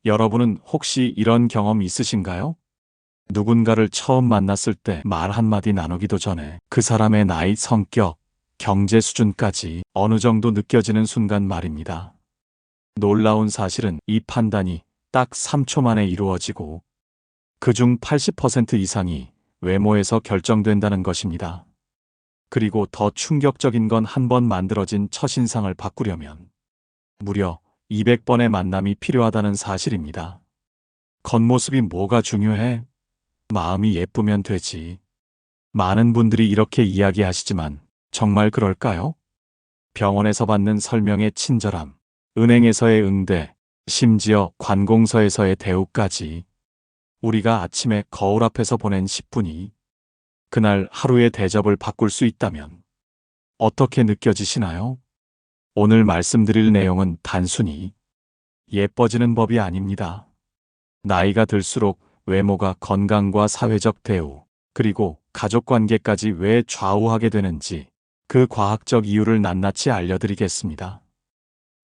여러분은 혹시 이런 경험 있으신가요? 누군가를 처음 만났을 때 말 한마디 나누기도 전에 그 사람의 나이, 성격, 경제 수준까지 어느 정도 느껴지는 순간 말입니다. 놀라운 사실은 이 판단이 딱 3초 만에 이루어지고 그중 80% 이상이 외모에서 결정된다는 것입니다. 그리고 더 충격적인 건 한 번 만들어진 첫인상을 바꾸려면 무려 200번의 만남이 필요하다는 사실입니다. 겉모습이 뭐가 중요해? 마음이 예쁘면 되지. 많은 분들이 이렇게 이야기하시지만 정말 그럴까요? 병원에서 받는 설명의 친절함, 은행에서의 응대, 심지어 관공서에서의 대우까지 우리가 아침에 거울 앞에서 보낸 10분이 그날 하루의 대접을 바꿀 수 있다면 어떻게 느껴지시나요? 오늘 말씀드릴 내용은 단순히 예뻐지는 법이 아닙니다. 나이가 들수록 외모가 건강과 사회적 대우, 그리고 가족 관계까지 왜 좌우하게 되는지 그 과학적 이유를 낱낱이 알려드리겠습니다.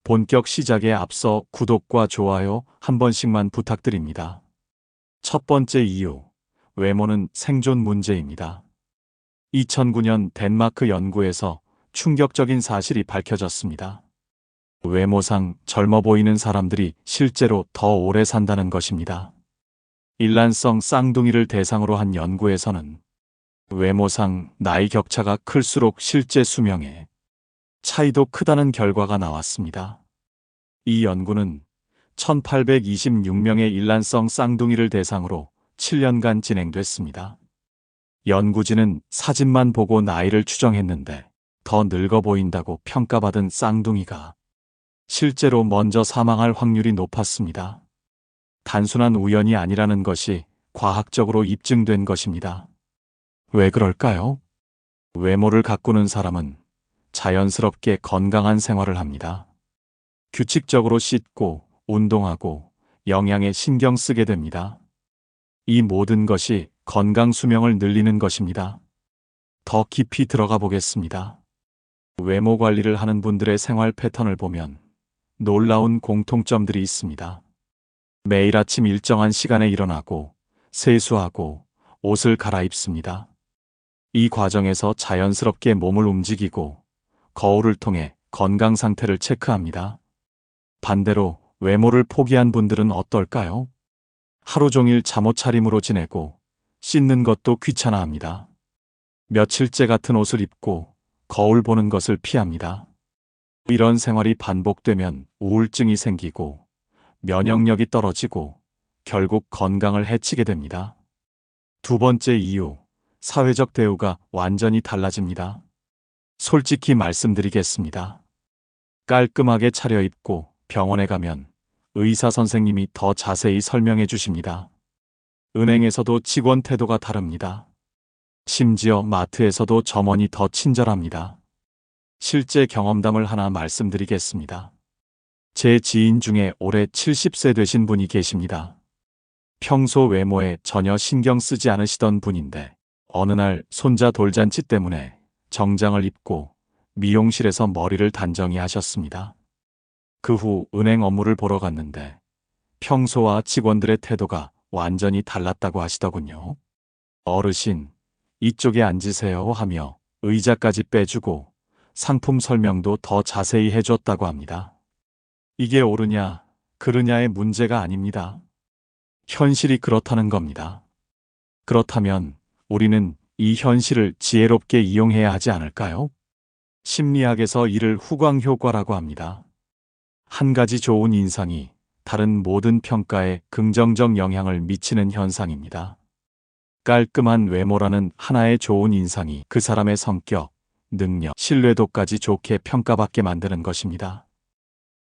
본격 시작에 앞서 구독과 좋아요 한 번씩만 부탁드립니다. 첫 번째 이유, 외모는 생존 문제입니다. 2009년 덴마크 연구에서 충격적인 사실이 밝혀졌습니다. 외모상 젊어 보이는 사람들이 실제로 더 오래 산다는 것입니다. 일란성 쌍둥이를 대상으로 한 연구에서는 외모상 나이 격차가 클수록 실제 수명에 차이도 크다는 결과가 나왔습니다. 이 연구는 1826명의 일란성 쌍둥이를 대상으로 7년간 진행됐습니다. 연구진은 사진만 보고 나이를 추정했는데 더 늙어 보인다고 평가받은 쌍둥이가 실제로 먼저 사망할 확률이 높았습니다. 단순한 우연이 아니라는 것이 과학적으로 입증된 것입니다. 왜 그럴까요? 외모를 가꾸는 사람은 자연스럽게 건강한 생활을 합니다. 규칙적으로 씻고 운동하고 영양에 신경 쓰게 됩니다. 이 모든 것이 건강 수명을 늘리는 것입니다. 더 깊이 들어가 보겠습니다. 외모 관리를 하는 분들의 생활 패턴을 보면 놀라운 공통점들이 있습니다. 매일 아침 일정한 시간에 일어나고 세수하고 옷을 갈아입습니다. 이 과정에서 자연스럽게 몸을 움직이고 거울을 통해 건강 상태를 체크합니다. 반대로 외모를 포기한 분들은 어떨까요? 하루 종일 잠옷차림으로 지내고 씻는 것도 귀찮아합니다. 며칠째 같은 옷을 입고 거울 보는 것을 피합니다. 이런 생활이 반복되면 우울증이 생기고 면역력이 떨어지고 결국 건강을 해치게 됩니다. 두 번째 이유, 사회적 대우가 완전히 달라집니다. 솔직히 말씀드리겠습니다. 깔끔하게 차려입고 병원에 가면 의사 선생님이 더 자세히 설명해 주십니다. 은행에서도 직원 태도가 다릅니다. 심지어 마트에서도 점원이 더 친절합니다. 실제 경험담을 하나 말씀드리겠습니다. 제 지인 중에 올해 70세 되신 분이 계십니다. 평소 외모에 전혀 신경 쓰지 않으시던 분인데 어느 날 손자 돌잔치 때문에 정장을 입고 미용실에서 머리를 단정히 하셨습니다. 그 후 은행 업무를 보러 갔는데 평소와 직원들의 태도가 완전히 달랐다고 하시더군요. 어르신, 이쪽에 앉으세요 하며 의자까지 빼주고 상품 설명도 더 자세히 해줬다고 합니다. 이게 옳으냐, 그르냐의 문제가 아닙니다. 현실이 그렇다는 겁니다. 그렇다면 우리는 이 현실을 지혜롭게 이용해야 하지 않을까요? 심리학에서 이를 후광 효과라고 합니다. 한 가지 좋은 인상이 다른 모든 평가에 긍정적 영향을 미치는 현상입니다. 깔끔한 외모라는 하나의 좋은 인상이 그 사람의 성격, 능력, 신뢰도까지 좋게 평가받게 만드는 것입니다.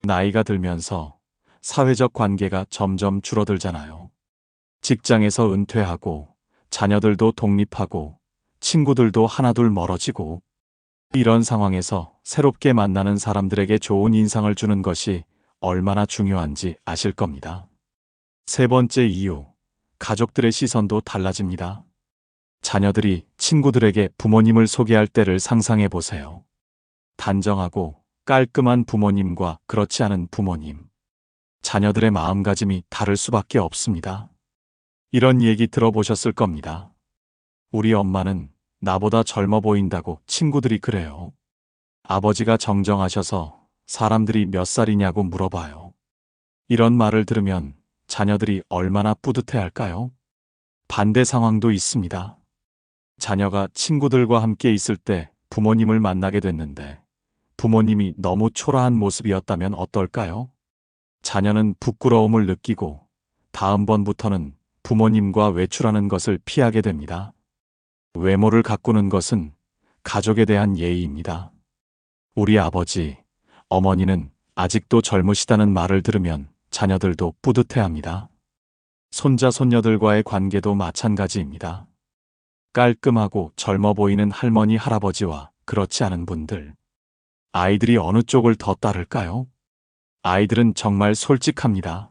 나이가 들면서 사회적 관계가 점점 줄어들잖아요. 직장에서 은퇴하고 자녀들도 독립하고 친구들도 하나둘 멀어지고 이런 상황에서 새롭게 만나는 사람들에게 좋은 인상을 주는 것이 얼마나 중요한지 아실 겁니다. 세 번째 이유, 가족들의 시선도 달라집니다. 자녀들이 친구들에게 부모님을 소개할 때를 상상해 보세요. 단정하고 깔끔한 부모님과 그렇지 않은 부모님. 자녀들의 마음가짐이 다를 수밖에 없습니다. 이런 얘기 들어보셨을 겁니다. 우리 엄마는 나보다 젊어 보인다고 친구들이 그래요. 아버지가 정정하셔서 사람들이 몇 살이냐고 물어봐요. 이런 말을 들으면 자녀들이 얼마나 뿌듯해할까요? 반대 상황도 있습니다. 자녀가 친구들과 함께 있을 때 부모님을 만나게 됐는데 부모님이 너무 초라한 모습이었다면 어떨까요? 자녀는 부끄러움을 느끼고 다음번부터는 부모님과 외출하는 것을 피하게 됩니다. 외모를 가꾸는 것은 가족에 대한 예의입니다. 우리 아버지, 어머니는 아직도 젊으시다는 말을 들으면 자녀들도 뿌듯해합니다. 손자, 손녀들과의 관계도 마찬가지입니다. 깔끔하고 젊어 보이는 할머니, 할아버지와 그렇지 않은 분들. 아이들이 어느 쪽을 더 따를까요? 아이들은 정말 솔직합니다.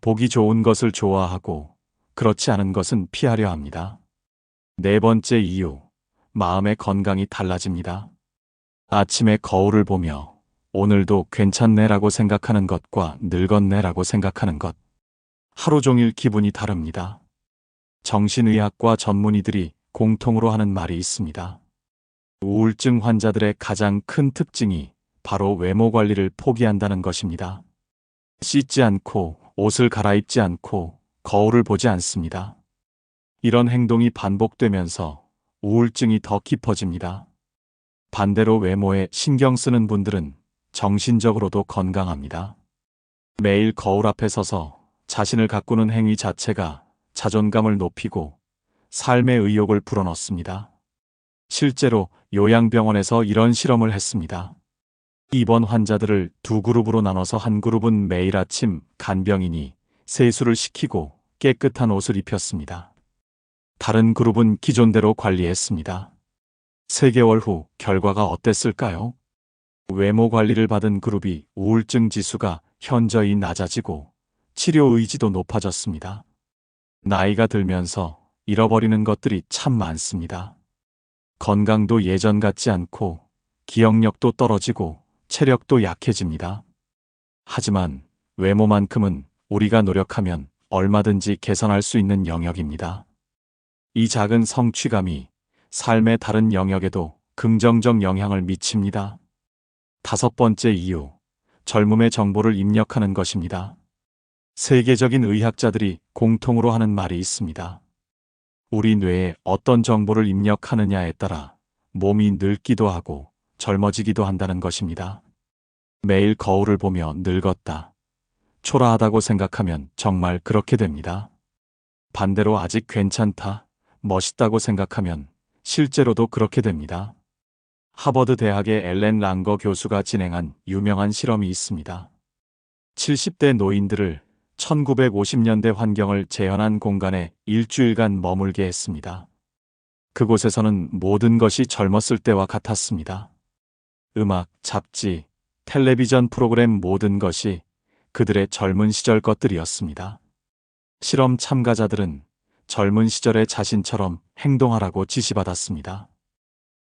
보기 좋은 것을 좋아하고 그렇지 않은 것은 피하려 합니다. 네 번째 이유, 마음의 건강이 달라집니다. 아침에 거울을 보며 오늘도 괜찮네라고 생각하는 것과 늙었네라고 생각하는 것. 하루 종일 기분이 다릅니다. 정신의학과 전문의들이 공통으로 하는 말이 있습니다. 우울증 환자들의 가장 큰 특징이 바로 외모 관리를 포기한다는 것입니다. 씻지 않고 옷을 갈아입지 않고 거울을 보지 않습니다. 이런 행동이 반복되면서 우울증이 더 깊어집니다. 반대로 외모에 신경 쓰는 분들은 정신적으로도 건강합니다. 매일 거울 앞에 서서 자신을 가꾸는 행위 자체가 자존감을 높이고 삶의 의욕을 불어넣습니다. 실제로 요양병원에서 이런 실험을 했습니다. 입원 환자들을 두 그룹으로 나눠서 한 그룹은 매일 아침 간병인이 세수를 시키고 깨끗한 옷을 입혔습니다. 다른 그룹은 기존대로 관리했습니다. 3개월 후 결과가 어땠을까요? 외모 관리를 받은 그룹이 우울증 지수가 현저히 낮아지고 치료 의지도 높아졌습니다. 나이가 들면서 잃어버리는 것들이 참 많습니다. 건강도 예전 같지 않고 기억력도 떨어지고 체력도 약해집니다. 하지만 외모만큼은 우리가 노력하면 얼마든지 개선할 수 있는 영역입니다. 이 작은 성취감이 삶의 다른 영역에도 긍정적 영향을 미칩니다. 5번째 이유, 젊음의 정보를 입력하는 것입니다. 세계적인 의학자들이 공통으로 하는 말이 있습니다. 우리 뇌에 어떤 정보를 입력하느냐에 따라 몸이 늙기도 하고 젊어지기도 한다는 것입니다. 매일 거울을 보며 늙었다, 초라하다고 생각하면 정말 그렇게 됩니다. 반대로 아직 괜찮다, 멋있다고 생각하면 실제로도 그렇게 됩니다. 하버드 대학의 엘렌 랑거 교수가 진행한 유명한 실험이 있습니다. 70대 노인들을 1950년대 환경을 재현한 공간에 일주일간 머물게 했습니다. 그곳에서는 모든 것이 젊었을 때와 같았습니다. 음악, 잡지, 텔레비전 프로그램 모든 것이 그들의 젊은 시절 것들이었습니다. 실험 참가자들은 젊은 시절의 자신처럼 행동하라고 지시받았습니다.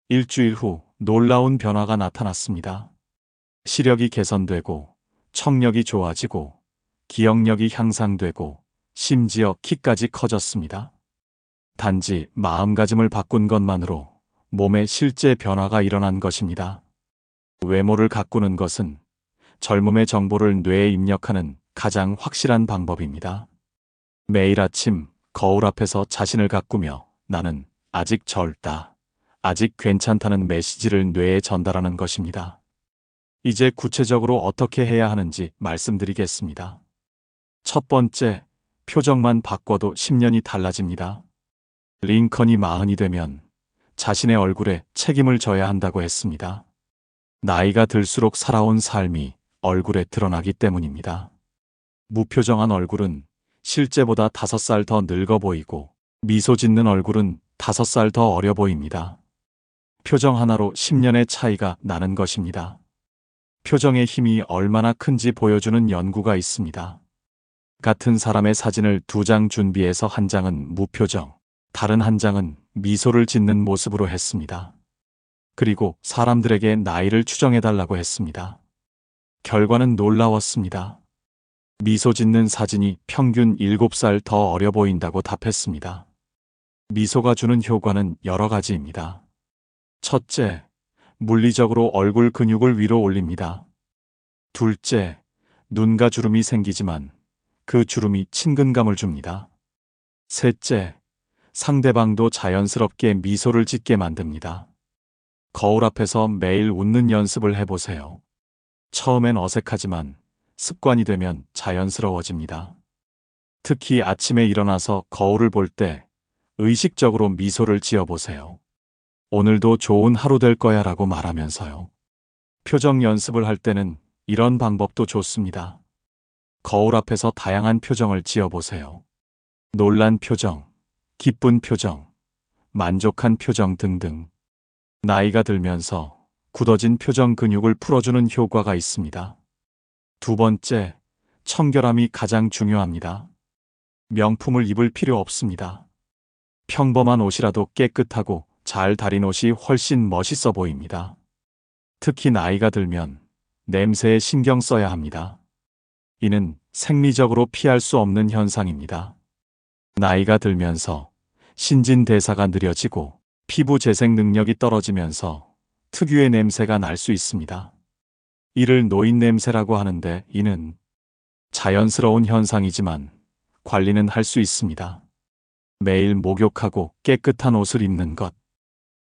일주일 후 놀라운 변화가 나타났습니다. 시력이 개선되고 청력이 좋아지고 기억력이 향상되고 심지어 키까지 커졌습니다. 단지 마음가짐을 바꾼 것만으로 몸에 실제 변화가 일어난 것입니다. 외모를 가꾸는 것은 젊음의 정보를 뇌에 입력하는 가장 확실한 방법입니다. 매일 아침 거울 앞에서 자신을 가꾸며 나는 아직 젊다, 아직 괜찮다는 메시지를 뇌에 전달하는 것입니다. 이제 구체적으로 어떻게 해야 하는지 말씀드리겠습니다. 첫 번째, 표정만 바꿔도 10년이 달라집니다. 링컨이 40이 되면 자신의 얼굴에 책임을 져야 한다고 했습니다. 나이가 들수록 살아온 삶이 얼굴에 드러나기 때문입니다. 무표정한 얼굴은 실제보다 5살 더 늙어 보이고 미소 짓는 얼굴은 5살 더 어려 보입니다. 표정 하나로 10년의 차이가 나는 것입니다. 표정의 힘이 얼마나 큰지 보여주는 연구가 있습니다. 같은 사람의 사진을 2장 준비해서 한 장은 무표정, 다른 한 장은 미소를 짓는 모습으로 했습니다. 그리고 사람들에게 나이를 추정해달라고 했습니다. 결과는 놀라웠습니다. 미소 짓는 사진이 평균 7살 더 어려 보인다고 답했습니다. 미소가 주는 효과는 여러 가지입니다. 첫째, 물리적으로 얼굴 근육을 위로 올립니다. 둘째, 눈가 주름이 생기지만 그 주름이 친근감을 줍니다. 셋째, 상대방도 자연스럽게 미소를 짓게 만듭니다. 거울 앞에서 매일 웃는 연습을 해보세요. 처음엔 어색하지만 습관이 되면 자연스러워집니다. 특히 아침에 일어나서 거울을 볼 때 의식적으로 미소를 지어보세요. 오늘도 좋은 하루 될 거야 라고 말하면서요. 표정 연습을 할 때는 이런 방법도 좋습니다. 거울 앞에서 다양한 표정을 지어보세요. 놀란 표정, 기쁜 표정, 만족한 표정 등등. 나이가 들면서 굳어진 표정 근육을 풀어주는 효과가 있습니다. 두 번째, 청결함이 가장 중요합니다. 명품을 입을 필요 없습니다. 평범한 옷이라도 깨끗하고 잘 다린 옷이 훨씬 멋있어 보입니다. 특히 나이가 들면 냄새에 신경 써야 합니다. 이는 생리적으로 피할 수 없는 현상입니다. 나이가 들면서 신진대사가 느려지고 피부 재생 능력이 떨어지면서 특유의 냄새가 날 수 있습니다. 이를 노인 냄새라고 하는데 이는 자연스러운 현상이지만 관리는 할 수 있습니다. 매일 목욕하고 깨끗한 옷을 입는 것.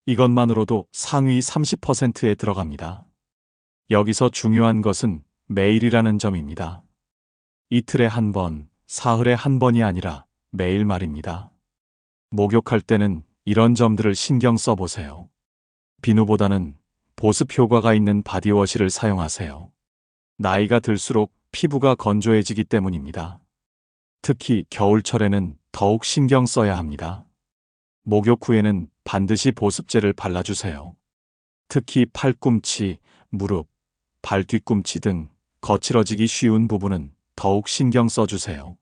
이것만으로도 상위 30%에 들어갑니다. 여기서 중요한 것은 매일이라는 점입니다. 이틀에 한 번, 사흘에 한 번이 아니라 매일 말입니다. 목욕할 때는 이런 점들을 신경 써보세요. 비누보다는 보습 효과가 있는 바디워시를 사용하세요. 나이가 들수록 피부가 건조해지기 때문입니다. 특히 겨울철에는 더욱 신경 써야 합니다. 목욕 후에는 반드시 보습제를 발라주세요. 특히 팔꿈치, 무릎, 발 뒤꿈치 등 거칠어지기 쉬운 부분은 더욱 신경 써주세요.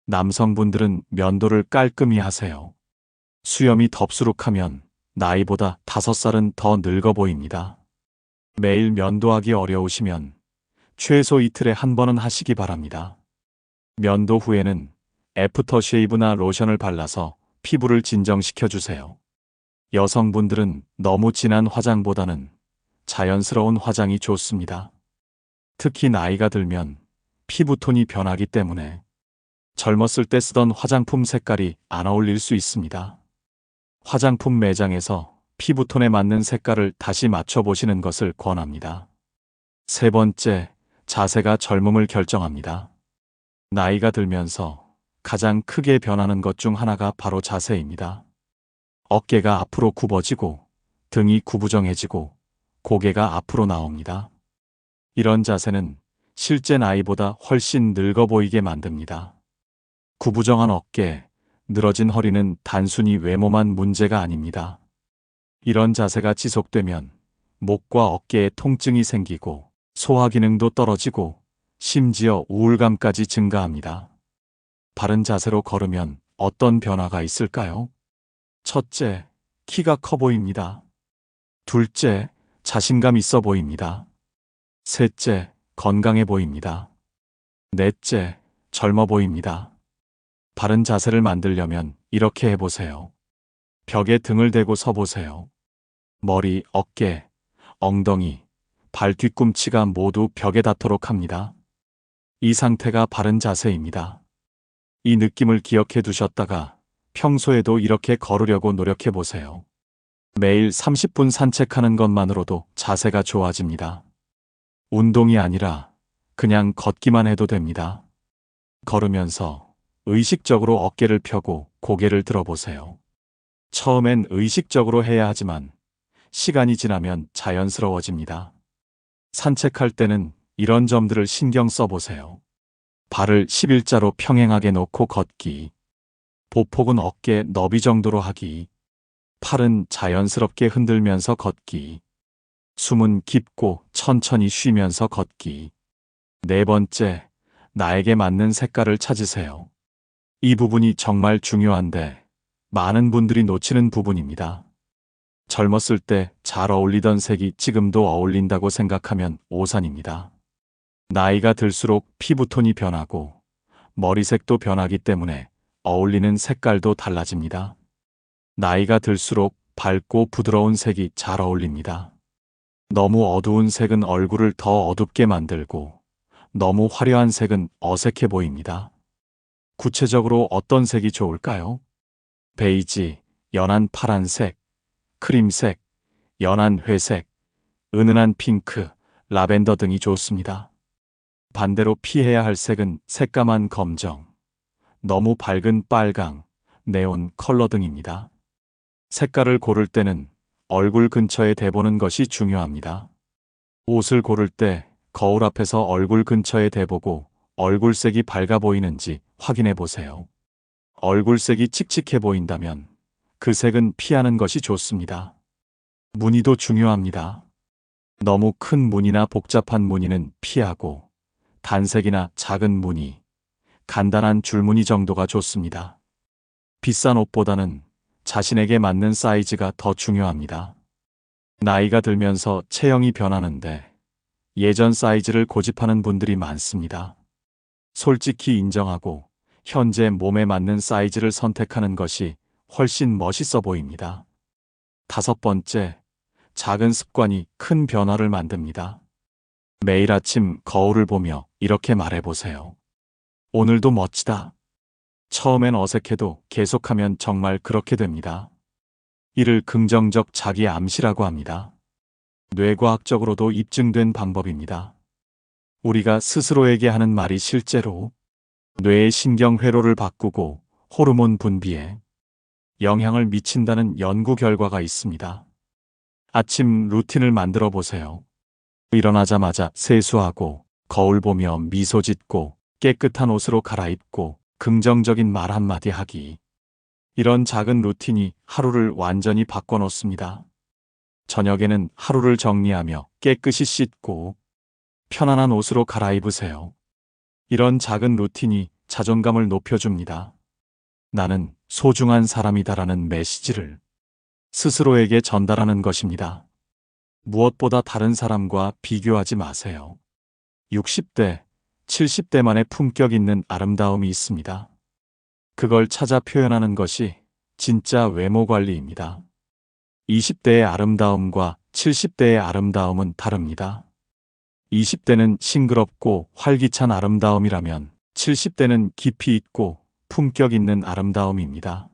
남성분들은 면도를 깔끔히 하세요. 수염이 덥수룩하면 나이보다 5살은 더 늙어 보입니다. 매일 면도하기 어려우시면 최소 이틀에 한 번은 하시기 바랍니다. 면도 후에는 애프터쉐이브나 로션을 발라서 피부를 진정시켜주세요. 여성분들은 너무 진한 화장보다는 자연스러운 화장이 좋습니다. 특히 나이가 들면 피부톤이 변하기 때문에 젊었을 때 쓰던 화장품 색깔이 안 어울릴 수 있습니다. 화장품 매장에서 피부톤에 맞는 색깔을 다시 맞춰보시는 것을 권합니다. 세 번째, 자세가 젊음을 결정합니다. 나이가 들면서 가장 크게 변하는 것 중 하나가 바로 자세입니다. 어깨가 앞으로 굽어지고 등이 구부정해지고 고개가 앞으로 나옵니다. 이런 자세는 실제 나이보다 훨씬 늙어 보이게 만듭니다. 구부정한 어깨, 늘어진 허리는 단순히 외모만 문제가 아닙니다. 이런 자세가 지속되면 목과 어깨에 통증이 생기고 소화 기능도 떨어지고 심지어 우울감까지 증가합니다. 바른 자세로 걸으면 어떤 변화가 있을까요? 첫째, 키가 커 보입니다. 둘째, 자신감 있어 보입니다. 셋째, 건강해 보입니다. 넷째, 젊어 보입니다. 바른 자세를 만들려면 이렇게 해보세요. 벽에 등을 대고 서보세요. 머리, 어깨, 엉덩이, 발 뒤꿈치가 모두 벽에 닿도록 합니다. 이 상태가 바른 자세입니다. 이 느낌을 기억해 두셨다가 평소에도 이렇게 걸으려고 노력해 보세요. 매일 30분 산책하는 것만으로도 자세가 좋아집니다. 운동이 아니라 그냥 걷기만 해도 됩니다. 걸으면서 의식적으로 어깨를 펴고 고개를 들어보세요. 처음엔 의식적으로 해야 하지만 시간이 지나면 자연스러워집니다. 산책할 때는 이런 점들을 신경 써보세요. 발을 11자로 평행하게 놓고 걷기, 보폭은 어깨 너비 정도로 하기, 팔은 자연스럽게 흔들면서 걷기, 숨은 깊고 천천히 쉬면서 걷기. 네 번째, 나에게 맞는 색깔을 찾으세요. 이 부분이 정말 중요한데 많은 분들이 놓치는 부분입니다. 젊었을 때 잘 어울리던 색이 지금도 어울린다고 생각하면 오산입니다. 나이가 들수록 피부톤이 변하고 머리색도 변하기 때문에 어울리는 색깔도 달라집니다. 나이가 들수록 밝고 부드러운 색이 잘 어울립니다. 너무 어두운 색은 얼굴을 더 어둡게 만들고 너무 화려한 색은 어색해 보입니다. 구체적으로 어떤 색이 좋을까요? 베이지, 연한 파란색, 크림색, 연한 회색, 은은한 핑크, 라벤더 등이 좋습니다. 반대로 피해야 할 색은 새까만 검정, 너무 밝은 빨강, 네온 컬러 등입니다. 색깔을 고를 때는 얼굴 근처에 대보는 것이 중요합니다. 옷을 고를 때 거울 앞에서 얼굴 근처에 대보고 얼굴색이 밝아 보이는지 확인해 보세요. 얼굴색이 칙칙해 보인다면 그 색은 피하는 것이 좋습니다. 무늬도 중요합니다. 너무 큰 무늬나 복잡한 무늬는 피하고 단색이나 작은 무늬, 간단한 줄무늬 정도가 좋습니다. 비싼 옷보다는 자신에게 맞는 사이즈가 더 중요합니다. 나이가 들면서 체형이 변하는데 예전 사이즈를 고집하는 분들이 많습니다. 솔직히 인정하고 현재 몸에 맞는 사이즈를 선택하는 것이 훨씬 멋있어 보입니다. 5번째, 작은 습관이 큰 변화를 만듭니다. 매일 아침 거울을 보며 이렇게 말해보세요. 오늘도 멋지다. 처음엔 어색해도 계속하면 정말 그렇게 됩니다. 이를 긍정적 자기 암시라고 합니다. 뇌과학적으로도 입증된 방법입니다. 우리가 스스로에게 하는 말이 실제로 뇌의 신경회로를 바꾸고 호르몬 분비에 영향을 미친다는 연구 결과가 있습니다. 아침 루틴을 만들어 보세요. 일어나자마자 세수하고 거울 보며 미소 짓고 깨끗한 옷으로 갈아입고 긍정적인 말 한마디 하기. 이런 작은 루틴이 하루를 완전히 바꿔놓습니다. 저녁에는 하루를 정리하며 깨끗이 씻고 편안한 옷으로 갈아입으세요. 이런 작은 루틴이 자존감을 높여줍니다. 나는 소중한 사람이다라는 메시지를 스스로에게 전달하는 것입니다. 무엇보다 다른 사람과 비교하지 마세요. 60대, 70대만의 품격 있는 아름다움이 있습니다. 그걸 찾아 표현하는 것이 진짜 외모 관리입니다. 20대의 아름다움과 70대의 아름다움은 다릅니다. 20대는 싱그럽고 활기찬 아름다움이라면 70대는 깊이 있고 품격 있는 아름다움입니다.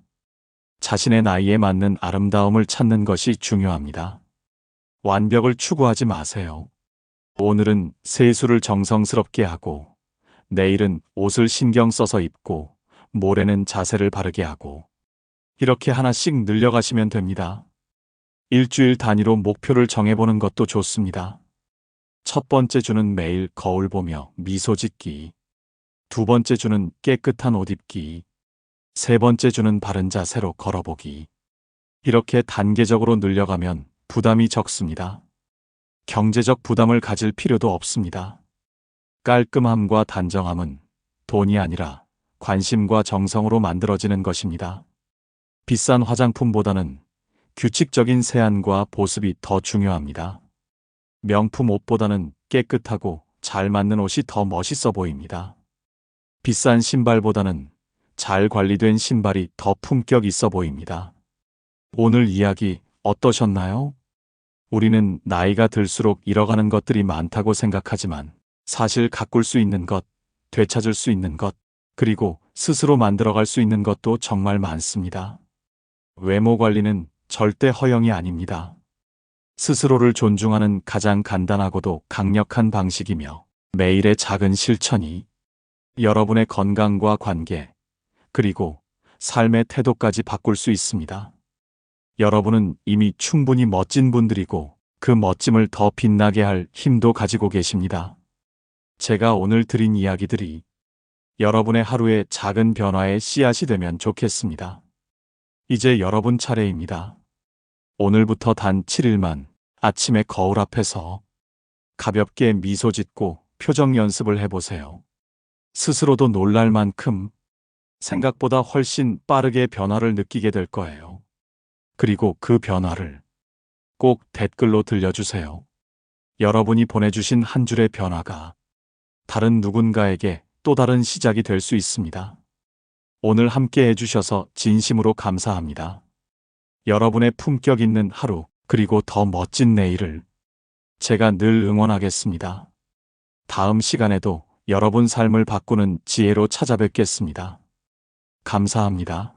자신의 나이에 맞는 아름다움을 찾는 것이 중요합니다. 완벽을 추구하지 마세요. 오늘은 세수를 정성스럽게 하고, 내일은 옷을 신경 써서 입고, 모레는 자세를 바르게 하고, 이렇게 하나씩 늘려가시면 됩니다. 일주일 단위로 목표를 정해보는 것도 좋습니다. 첫 번째 주는 매일 거울 보며 미소 짓기. 두 번째 주는 깨끗한 옷 입기. 세 번째 주는 바른 자세로 걸어보기. 이렇게 단계적으로 늘려가면 부담이 적습니다. 경제적 부담을 가질 필요도 없습니다. 깔끔함과 단정함은 돈이 아니라 관심과 정성으로 만들어지는 것입니다. 비싼 화장품보다는 규칙적인 세안과 보습이 더 중요합니다. 명품 옷보다는 깨끗하고 잘 맞는 옷이 더 멋있어 보입니다. 비싼 신발보다는 잘 관리된 신발이 더 품격 있어 보입니다. 오늘 이야기 어떠셨나요? 우리는 나이가 들수록 잃어가는 것들이 많다고 생각하지만 사실 가꿀 수 있는 것, 되찾을 수 있는 것, 그리고 스스로 만들어갈 수 있는 것도 정말 많습니다. 외모 관리는 절대 허영이 아닙니다. 스스로를 존중하는 가장 간단하고도 강력한 방식이며 매일의 작은 실천이 여러분의 건강과 관계, 그리고 삶의 태도까지 바꿀 수 있습니다. 여러분은 이미 충분히 멋진 분들이고 그 멋짐을 더 빛나게 할 힘도 가지고 계십니다. 제가 오늘 드린 이야기들이 여러분의 하루의 작은 변화의 씨앗이 되면 좋겠습니다. 이제 여러분 차례입니다. 오늘부터 단 7일만 아침에 거울 앞에서 가볍게 미소 짓고 표정 연습을 해보세요. 스스로도 놀랄 만큼 생각보다 훨씬 빠르게 변화를 느끼게 될 거예요. 그리고 그 변화를 꼭 댓글로 들려주세요. 여러분이 보내주신 한 줄의 변화가 다른 누군가에게 또 다른 시작이 될 수 있습니다. 오늘 함께 해주셔서 진심으로 감사합니다. 여러분의 품격 있는 하루, 그리고 더 멋진 내일을 제가 늘 응원하겠습니다. 다음 시간에도 여러분 삶을 바꾸는 지혜로 찾아뵙겠습니다. 감사합니다.